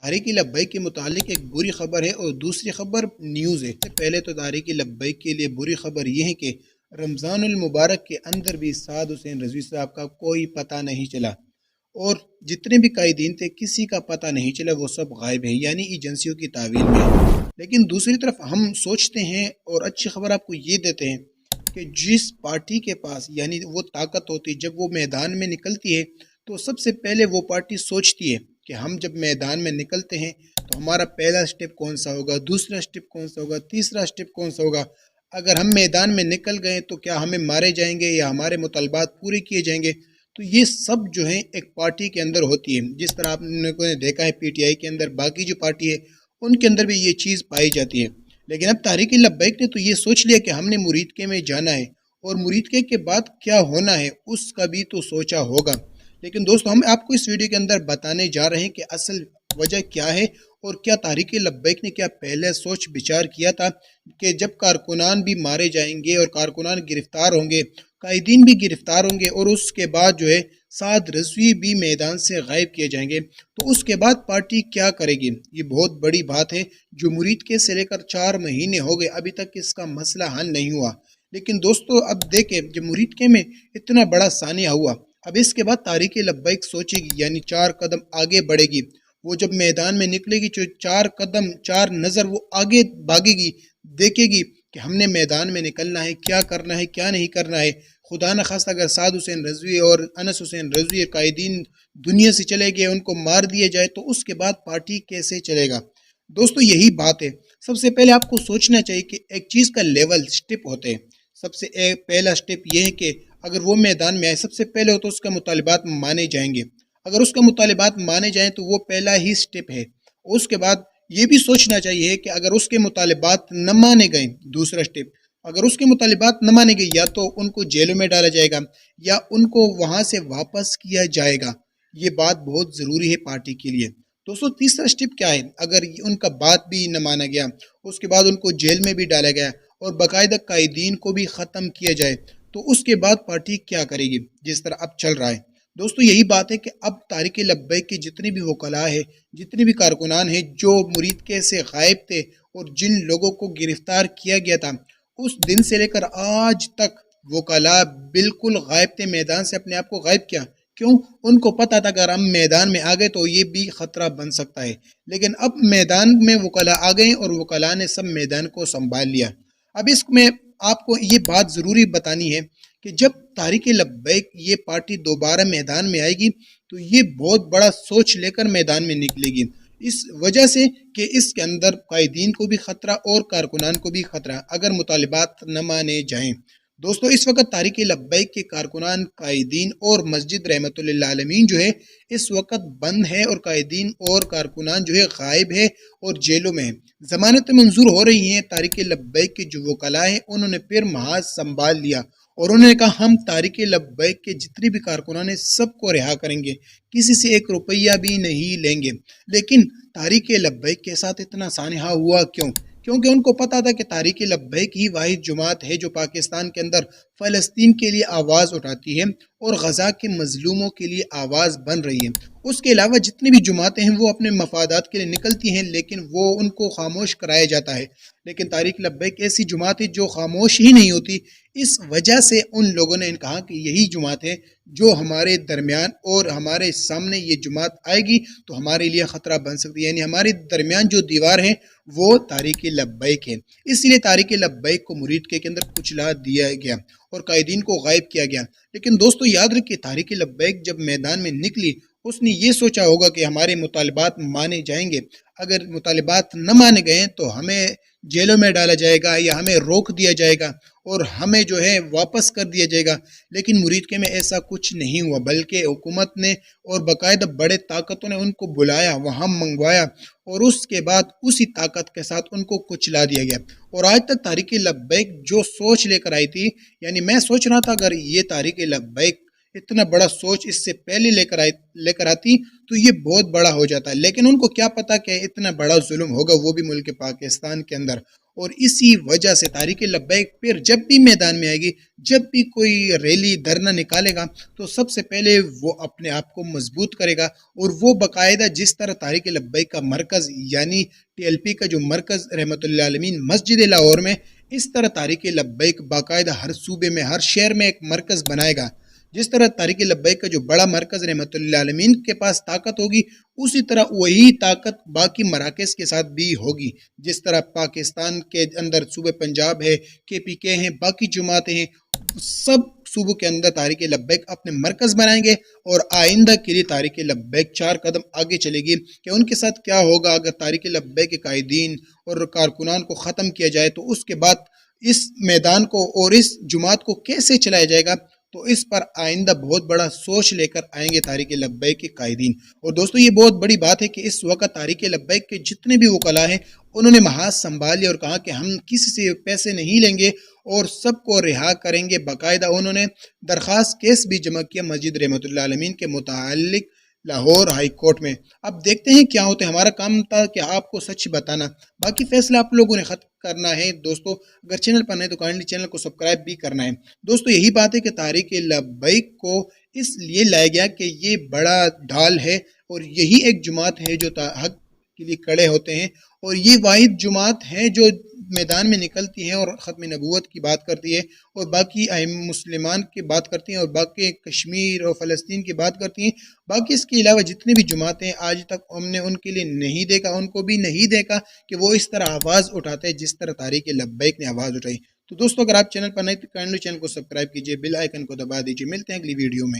تحریک لبیک کے متعلق ایک بری خبر ہے اور دوسری خبر نیوز ہے۔ پہلے تو تحریک لبیک کے لیے بری خبر یہ ہے کہ رمضان المبارک کے اندر بھی سعد حسین رضوی صاحب کا کوئی پتہ نہیں چلا، اور جتنے بھی قائدین تھے کسی کا پتہ نہیں چلا، وہ سب غائب ہیں، یعنی ایجنسیوں کی تعویل میں ہیں۔ لیکن دوسری طرف ہم سوچتے ہیں اور اچھی خبر آپ کو یہ دیتے ہیں کہ جس پارٹی کے پاس یعنی وہ طاقت ہوتی ہے، جب وہ میدان میں نکلتی ہے تو سب سے پہلے وہ پارٹی سوچتی ہے کہ ہم جب میدان میں نکلتے ہیں تو ہمارا پہلا سٹیپ کون سا ہوگا، دوسرا سٹیپ کون سا ہوگا، تیسرا سٹیپ کون سا ہوگا۔ اگر ہم میدان میں نکل گئے تو کیا ہمیں مارے جائیں گے یا ہمارے مطالبات پورے کیے جائیں گے۔ تو یہ سب جو ہیں ایک پارٹی کے اندر ہوتی ہے، جس طرح آپ نے دیکھا ہے پی ٹی آئی کے اندر، باقی جو پارٹی ہے ان کے اندر بھی یہ چیز پائی جاتی ہے۔ لیکن اب تحریک لبیک نے تو یہ سوچ لیا کہ ہم نے مریدکے میں جانا ہے، اور مریدکے کے بعد کیا ہونا ہے اس کا بھی تو سوچا ہوگا۔ لیکن دوستو، ہم آپ کو اس ویڈیو کے اندر بتانے جا رہے ہیں کہ اصل وجہ کیا ہے، اور کیا تحریک لبیک نے کیا پہلے سوچ بچار کیا تھا کہ جب کارکنان بھی مارے جائیں گے اور کارکنان گرفتار ہوں گے، قائدین بھی گرفتار ہوں گے، اور اس کے بعد جو ہے سعد رضوی بھی میدان سے غائب کیے جائیں گے، تو اس کے بعد پارٹی کیا کرے گی؟ یہ بہت بڑی بات ہے جو مریدکے سے لے کر 4 مہینے ہو گئے، ابھی تک اس کا مسئلہ حل نہیں ہوا۔ لیکن دوستو، اب دیکھیں جب مریدکے میں اتنا بڑا سانحہ ہوا، اب اس کے بعد تحریک لبیک سوچے گی، یعنی 4 قدم آگے بڑھے گی۔ وہ جب میدان میں نکلے گی، جو 4 قدم 4 نظر وہ آگے بھاگے گی، دیکھے گی کہ ہم نے میدان میں نکلنا ہے، کیا کرنا ہے کیا نہیں کرنا ہے۔ خدا نخواستہ اگر سعد حسین رضوی اور انس حسین رضوی قائدین دنیا سے چلے گئے، ان کو مار دیا جائے، تو اس کے بعد پارٹی کیسے چلے گا؟ دوستو یہی بات ہے، سب سے پہلے آپ کو سوچنا چاہیے کہ ایک چیز کا لیول سٹیپ ہوتے ہیں۔ سب سے پہلا سٹیپ یہ ہے کہ اگر وہ میدان میں آئے، سب سے پہلے تو اس کا مطالبات مانے جائیں گے۔ اگر اس کا مطالبات مانے جائیں تو وہ پہلا ہی سٹیپ ہے۔ اس کے بعد یہ بھی سوچنا چاہیے کہ اگر اس کے مطالبات نہ مانے گئے، دوسرا سٹیپ، اگر اس کے مطالبات نہ مانے گئے، یا تو ان کو جیلوں میں ڈالا جائے گا یا ان کو وہاں سے واپس کیا جائے گا۔ یہ بات بہت ضروری ہے پارٹی کے لیے۔ دوستو تیسرا سٹیپ کیا ہے؟ اگر ان کا بات بھی نہ مانا گیا، اس کے بعد ان کو جیل میں بھی ڈالا گیا اور باقاعدہ قائدین کو بھی ختم کیا جائے، تو اس کے بعد پارٹی کیا کرے گی جس طرح اب چل رہا ہے؟ دوستو یہی بات ہے کہ اب تحریک لبیک کے جتنے بھی وکلاء ہیں، جتنے بھی کارکنان ہیں جو مریدکے سے غائب تھے اور جن لوگوں کو گرفتار کیا گیا تھا، اس دن سے لے کر آج تک وکلاء بالکل غائب تھے، میدان سے اپنے آپ کو غائب کیا۔ کیوں؟ ان کو پتا تھا اگر ہم میدان میں آ گئے تو یہ بھی خطرہ بن سکتا ہے۔ لیکن اب میدان میں وکلاء آ گئے اور وکلاء نے سب میدان کو سنبھال لیا۔ اب اس میں آپ کو یہ بات ضروری بتانی ہے کہ جب تحریک لبیک یہ پارٹی دوبارہ میدان میں آئے گی تو یہ بہت بڑا سوچ لے کر میدان میں نکلے گی، اس وجہ سے کہ اس کے اندر قائدین کو بھی خطرہ اور کارکنان کو بھی خطرہ اگر مطالبات نہ مانے جائیں۔ دوستو اس وقت تحریک لبیک کے کارکنان، قائدین اور مسجد رحمت اللہ عالمین جو ہے اس وقت بند ہے، اور قائدین اور کارکنان جو ہے غائب ہے اور جیلوں میں ہیں۔ ضمانت منظور ہو رہی ہیں، تحریک لبیک کے جو وکلاء ہیں انہوں نے پھر محاذ سنبھال لیا اور انہوں نے کہا ہم تحریک لبیک کے جتنے بھی کارکنان ہیں سب کو رہا کریں گے، کسی سے 1 روپیہ بھی نہیں لیں گے۔ لیکن تحریک لبیک کے ساتھ اتنا سانحہ ہوا کیوں؟ کیونکہ ان کو پتا تھا کہ تحریک لبیک ہی واحد جماعت ہے جو پاکستان کے اندر فلسطین کے لیے آواز اٹھاتی ہے اور غزہ کے مظلوموں کے لیے آواز بن رہی ہے۔ اس کے علاوہ جتنی بھی جماعتیں ہیں وہ اپنے مفادات کے لیے نکلتی ہیں، لیکن وہ ان کو خاموش کرایا جاتا ہے۔ لیکن تحریک لبیک ایسی جماعت ہے جو خاموش ہی نہیں ہوتی۔ اس وجہ سے ان لوگوں نے کہا کہ یہی جماعت ہے جو ہمارے درمیان اور ہمارے سامنے یہ جماعت آئے گی تو ہمارے لیے خطرہ بن سکتی ہے، یعنی ہمارے درمیان جو دیوار ہے وہ تحریک لبیک ہے۔ اس لیے تحریک لبیک کو مریدکے کے اندر کچلا دیا گیا اور قائدین کو غائب کیا گیا۔ لیکن دوستو یاد رکھیے، تحریک لبیک جب میدان میں نکلی اس نے یہ سوچا ہوگا کہ ہمارے مطالبات مانے جائیں گے، اگر مطالبات نہ مانے گئے تو ہمیں جیلوں میں ڈالا جائے گا یا ہمیں روک دیا جائے گا اور ہمیں جو ہے واپس کر دیا جائے گا۔ لیکن مریدکے میں ایسا کچھ نہیں ہوا، بلکہ حکومت نے اور باقاعدہ بڑے طاقتوں نے ان کو بلایا، وہاں منگوایا اور اس کے بعد اسی طاقت کے ساتھ ان کو کچلا دیا گیا۔ اور آج تک تحریک لبیک جو سوچ لے کر آئی تھی، یعنی میں سوچ رہا تھا اگر یہ تحریک لبیک اتنا بڑا سوچ اس سے پہلے لے کر آتی تو یہ بہت بڑا ہو جاتا ہے، لیکن ان کو کیا پتا کہ اتنا بڑا ظلم ہوگا، وہ بھی ملک پاکستان کے اندر۔ اور اسی وجہ سے تحریک لبیک پھر جب بھی میدان میں آئے گی، جب بھی کوئی ریلی دھرنا نکالے گا تو سب سے پہلے وہ اپنے آپ کو مضبوط کرے گا، اور وہ باقاعدہ جس طرح تحریک لبیک کا مرکز یعنی ٹی ایل پی کا جو مرکز رحمت اللہ عالمین مسجد لاہور میں، اس طرح تحریک لبیک باقاعدہ ہر صوبے میں ہر شہر میں ایک مرکز بنائے گا۔ جس طرح تحریک لبیک کا جو بڑا مرکز رحمت اللہ عالمین کے پاس طاقت ہوگی، اسی طرح وہی طاقت باقی مراکز کے ساتھ بھی ہوگی۔ جس طرح پاکستان کے اندر صوبہ پنجاب ہے، کے پی کے ہیں، باقی جماعتیں ہیں، سب صوبوں کے اندر تحریک لبیک اپنے مرکز بنائیں گے، اور آئندہ کے لیے تحریک لبیک 4 قدم آگے چلے گی کہ ان کے ساتھ کیا ہوگا اگر تحریک لبیک کے قائدین اور کارکنان کو ختم کیا جائے تو اس کے بعد اس میدان کو اور اس جماعت کو کیسے چلایا جائے گا۔ تو اس پر آئندہ بہت بڑا سوچ لے کر آئیں گے تحریک لبیک کے قائدین۔ اور دوستو یہ بہت بڑی بات ہے کہ اس وقت تحریک لبیک کے جتنے بھی وکلاء ہیں انہوں نے محاذ سنبھال لیا اور کہا کہ ہم کسی سے پیسے نہیں لیں گے اور سب کو رہا کریں گے۔ باقاعدہ انہوں نے درخواست کیس بھی جمع کیا مسجد رحمت اللہ عالمین کے متعلق لاہور ہائی کورٹ میں۔ اب دیکھتے ہیں کیا ہوتے ہیں، ہمارا کام تھا کہ آپ کو سچ بتانا، باقی فیصلہ آپ لوگوں نے خط کرنا ہے۔ دوستو اگر چینل پر نہیں تو کائنڈلی چینل کو سبسکرائب بھی کرنا ہے۔ دوستو یہی بات ہے کہ تحریک لبیک کو اس لیے لایا گیا کہ یہ بڑا ڈھال ہے اور یہی ایک جماعت ہے جو حق کے لیے کھڑے ہوتے ہیں، اور یہ واحد جماعت ہے جو میدان میں نکلتی ہے اور ختم نبوت کی بات کرتی ہے، اور باقی مسلمان کی بات کرتی ہیں، اور باقی کشمیر اور فلسطین کی بات کرتی ہیں۔ باقی اس کے علاوہ جتنے بھی جماعتیں آج تک ہم نے ان کے لیے نہیں دیکھا، ان کو بھی نہیں دیکھا کہ وہ اس طرح آواز اٹھاتے ہیں جس طرح تحریک لبیک نے آواز اٹھائی۔ تو دوستو اگر آپ چینل پر نئے تو کائنڈلی چینل کو سبسکرائب کیجئے، بیل آئیکن کو دبا دیجئے۔ ملتے ہیں اگلی ویڈیو میں۔